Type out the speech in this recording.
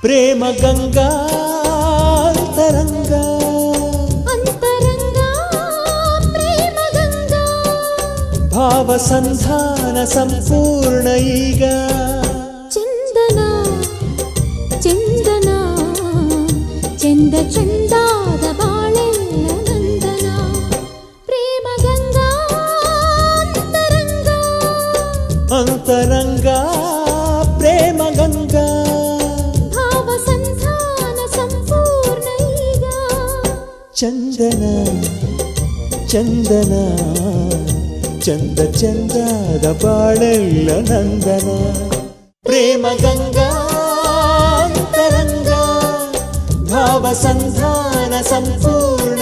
ಪ್ರೇಮ ಗಂಗಾ ಅಂತರಂಗ ಅಂತರಂಗ ಪ್ರೇಮ ಗಂಗಾ ಭಾವ ಸಂಧಾನ ಸಂಪೂರ್ಣ ಈಗ ಚಂದನ ಚಂದನ ಚಂದ ಚಂದಾದ ಬಾಳೆಲ್ಲ ನಂದನ ಪ್ರೇಮ ಗಂಗಾ ಅಂತರಂಗ ಅಂತರಂಗ ಪ್ರೇಮ ಗಂಗಾ ಭಾವ ಸಂಧಾನ ಸಂಪೂರ್ಣ ಈಗ ಚಂದನ ಚಂದನ ಚಂದ ಚಂದದ ಬಾಳೆಲ್ಲ ನಂದನ ಪ್ರೇಮ ಗಂಗಾ ಅಂತರಂಗ ಭಾವ ಸಂಧಾನ ಸಂಪೂರ್ಣ